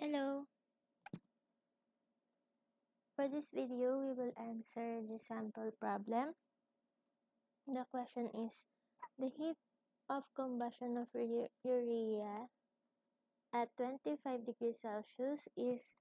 Hello! For this video, we will answer the sample problem. The question is, the heat of combustion of urea at 25 degrees Celsius is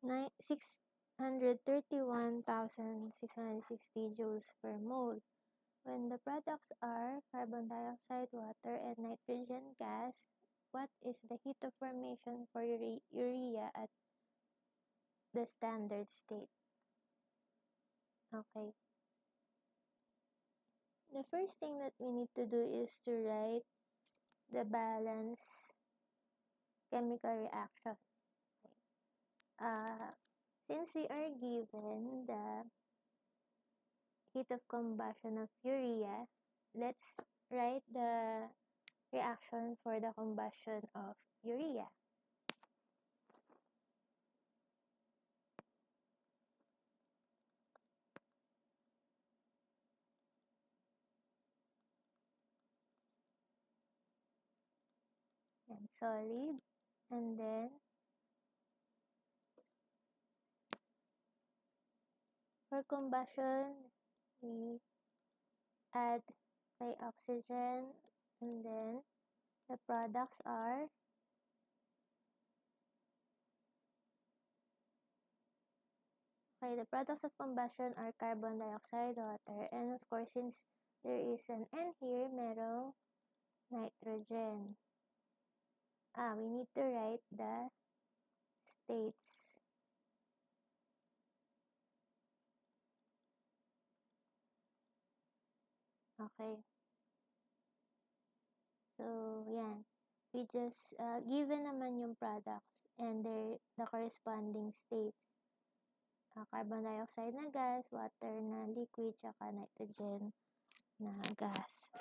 631,660 joules per mole. When the products are carbon dioxide, water, and nitrogen gas, what is the heat of formation for urea at the standard state? Okay. The first thing that we need to do is to write the balance chemical reaction. Since we are given the heat of combustion of urea, let's write the reaction for the combustion of urea. And solid, and then for combustion, we add by oxygen, and then the products are the products of combustion are carbon dioxide, water, and of course, since there is an N here, merong nitrogen. We need to write the states. Okay. So, yan. We just, given naman yung products and the corresponding states. Carbon dioxide na gas, water na liquid, tsaka nitrogen na gas.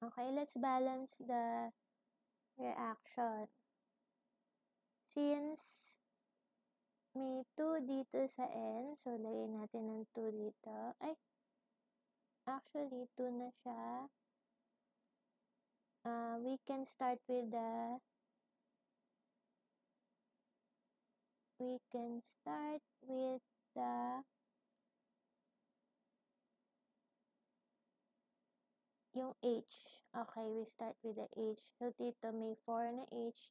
Okay, let's balance the reaction. Since may 2 dito sa N, so lagay natin ng 2 dito. Actually, 2 na siya. We can start with the yung H. Okay, we start with the H. So, dito may 4 na H.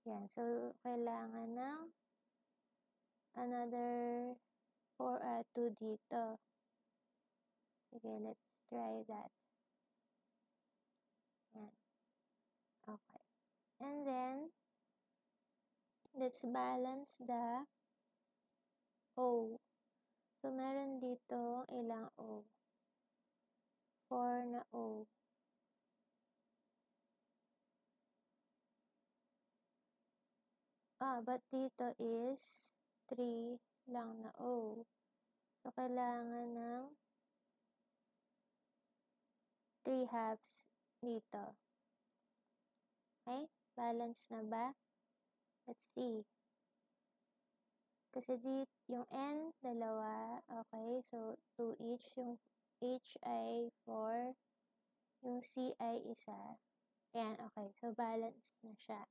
Yan. So, kailangan ng another 2 dito. Okay, let's try that. Yan. Okay. And then, let's balance the O. So, meron dito ilang O? 4 na O. But dito is 3 lang na O. So, kailangan ng 3/2 dito. Okay? Balance na ba? Let's see. Kasi dito, yung N, dalawa. Okay, so 2 each. Yung H ay 4. Yung C ay isa. Ayan, okay. So, balance na siya.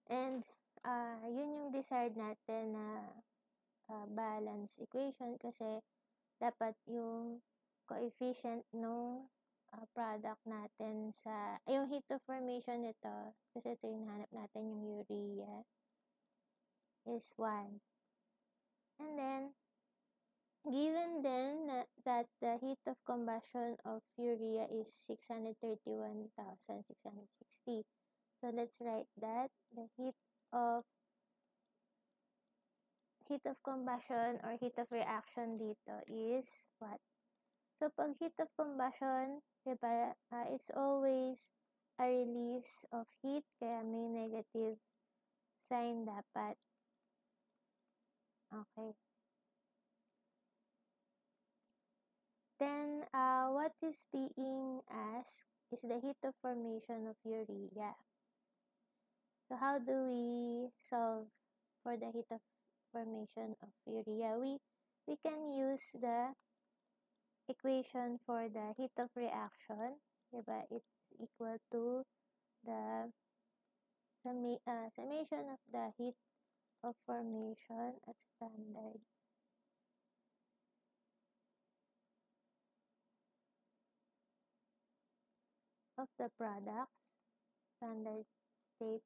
And, yun yung desired natin na balance equation kasi dapat yung coefficient ng product natin yung heat of formation nito, kasi ito yung hanap natin, yung urea, is 1. And then, given then that the heat of combustion of urea is 631,660. So, let's write that. The heat of combustion or heat of reaction dito is what? So, pag heat of combustion, diba, it's always a release of heat, kaya may negative sign dapat. Okay. Then, what is being asked is the heat of formation of urea. So, how do we solve for the heat of formation of urea? We can use the equation for the heat of reaction. Diba? It's equal to the summation of the heat of formation at standard. Of the products, standard state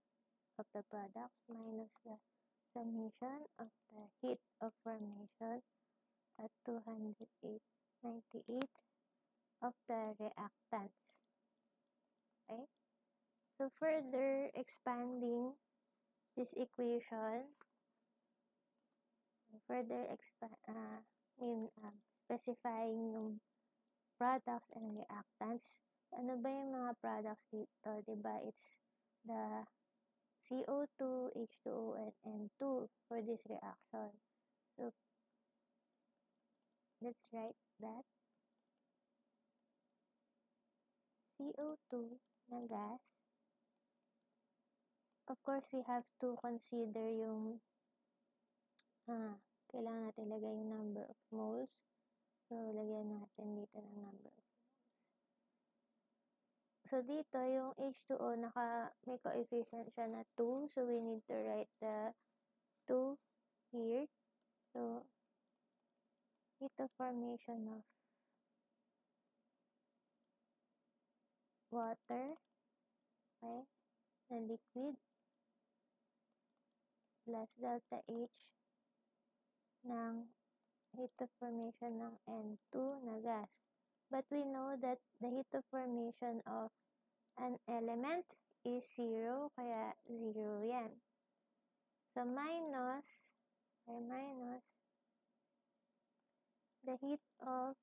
of the products minus the summation of the heat of formation at 298 of the reactants. Okay? So further expanding this equation, specifying yung products and reactants. Ano ba yung mga products dito? Diba? It's the CO2, H2O, and N2 for this reaction. So, let's write that. CO2 na gas. Of course, we have to consider yung kailangan natin lagay yung number of moles. So, lagyan natin dito ng number of moles. So, dito, yung H2O, may coefficient siya na 2. So, we need to write the 2 here. So, heat of formation of water, okay, na liquid, plus delta H ng heat of formation ng N2 na gas. But we know that the heat of formation of an element is 0, kaya 0 yan. So, minus the heat of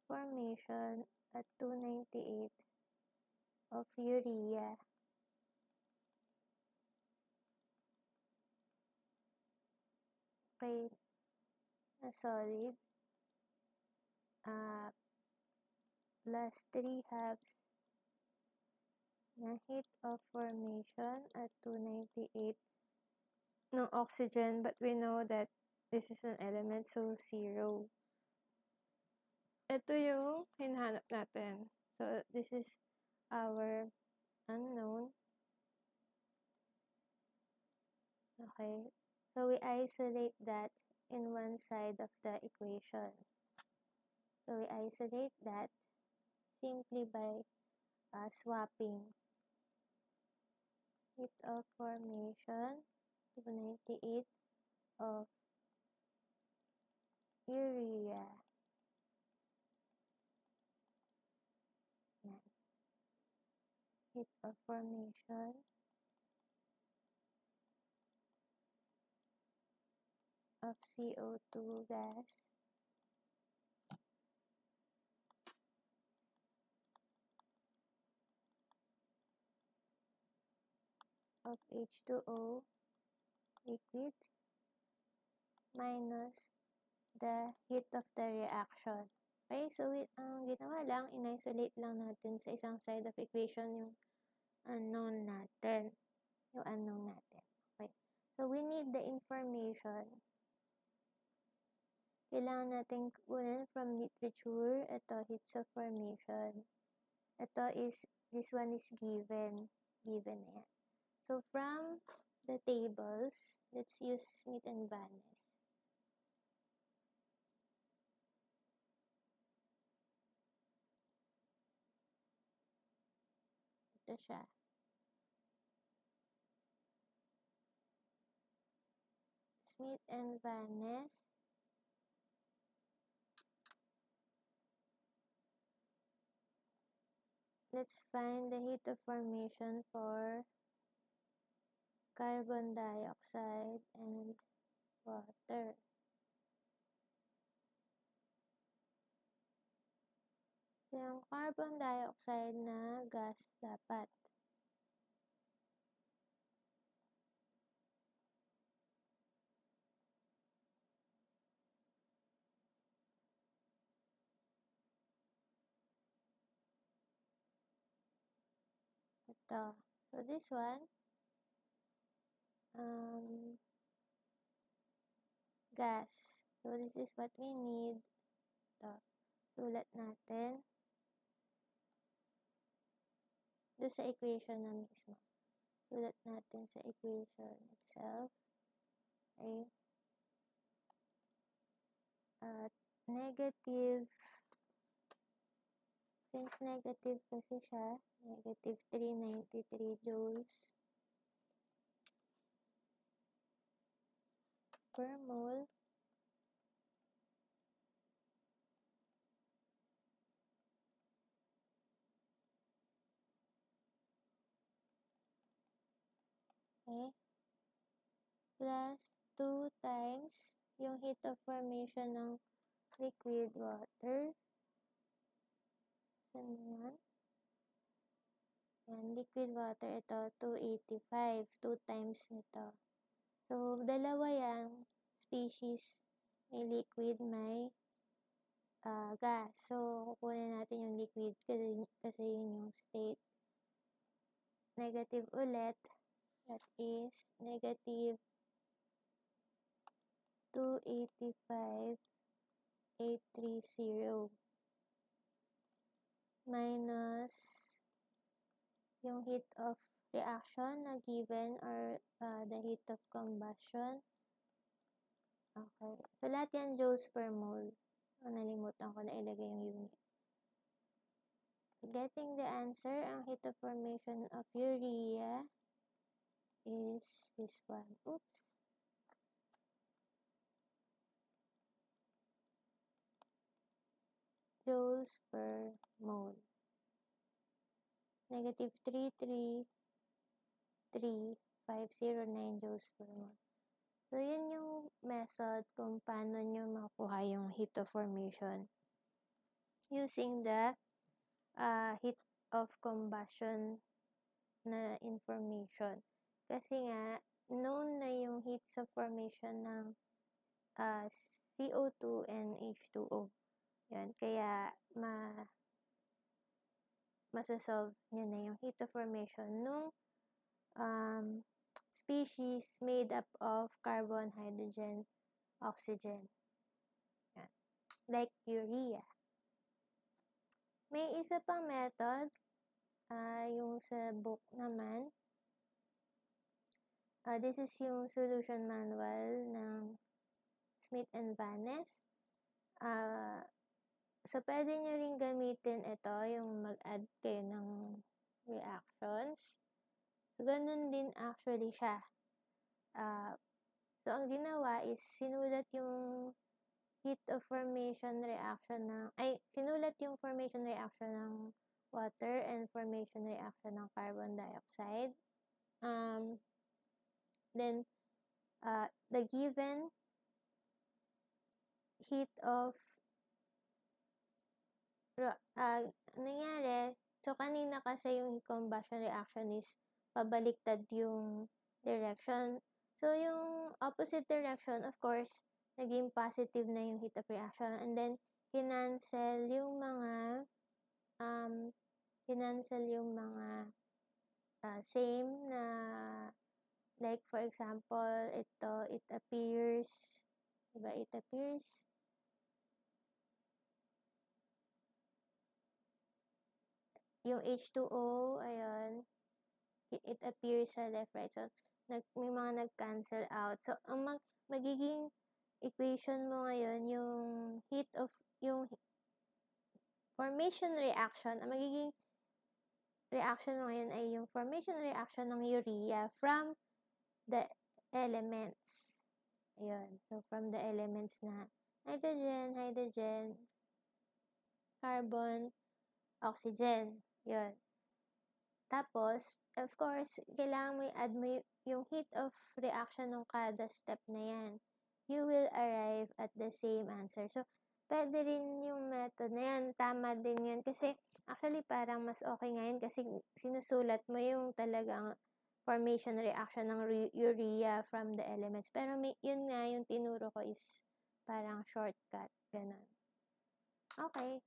formation at 298 of urea. Okay, na solid, plus 3/2 na heat of formation at 298 ng oxygen, but we know that this is an element, so 0. Ito yung hinahanap natin. So, this is our unknown. Okay. So, we isolate that in one side of the equation. So, we isolate that simply by swapping heat of formation 298 of urea. Yan. Heat of formation of CO2 gas of H2O liquid minus the heat of the reaction. Okay, so ang ginawa lang, in-isolate lang natin sa isang side of equation yung unknown natin. Okay, so we need the information. Kailangan natin kunin from literature. Ito, heats of formation. This one is given. Given na yan. So, from the tables, let's use Smith and Ness. Ito siya. Smith and Ness. Let's find the heat of formation for carbon dioxide and water. So, yung carbon dioxide na gas dapat. Ito. So, this one, gas. So, this is what we need. Ito. Sulat natin. doon sa equation na mismo. Sulat natin sa equation itself. Okay. Negative, since negative kasi siya, negative 393 joules per mole. Okay. Plus 2 times yung heat of formation ng liquid water. Saan yan? Yan, liquid water, ito, 285. 2 times nito. So, dalawa yan, species. May liquid, may gas. So, kukunin natin yung liquid kasi yun yung state. Negative ulit. That is negative 285,830 minus yung heat of reaction na given or the heat of combustion. Okay. So, lahat yan joules per mole. Nalimutan ko na ilagay yung unit. Getting the answer, ang heat of formation of urea is this one. Oops. Joules per mole. Negative 333,509 joules per mole. So, yun yung method kung paano nyo makuha yung heat of formation using the heat of combustion na information. Kasi nga, known na yung heats of formation ng CO2 and H2O. Yan, kaya masasolve nyo na yung heat of formation nung species made up of carbon, hydrogen, oxygen. Yan. Like urea. May isa pang method, yung sa book naman. This is yung solution manual ng Smith and Van Ness. So, pwede nyo rin gamitin ito, yung mag-add kayo ng reactions. So, ganun din actually siya. So, ang ginawa is, sinulat yung heat of formation reaction sinulat yung formation reaction ng water and formation reaction ng carbon dioxide. Then, the given heat of nangyari, so kanina kasi yung combustion reaction is pabaliktad yung direction. So, yung opposite direction, of course, naging positive na yung heat of reaction. And then, kinancel yung mga same na, like for example, ito, it appears, diba, it appears, yung H2O, ayun, it appears sa left, right. So, may mga nag-cancel out. So, ang magiging equation mo ngayon, yung formation reaction, ang magiging reaction mo ngayon ay yung formation reaction ng urea from the elements. Ayun. So, from the elements na hydrogen, carbon, oxygen. Yun. Tapos, of course, kailangan mo i-add mo yung heat of reaction ng kada step na yan. You will arrive at the same answer. So, pwede rin yung method na yan. Tama din yan. Kasi, actually, parang mas okay ngayon kasi sinusulat mo yung talagang formation reaction ng urea from the elements. Pero yun nga, yung tinuro ko is parang shortcut. Ganun. Okay.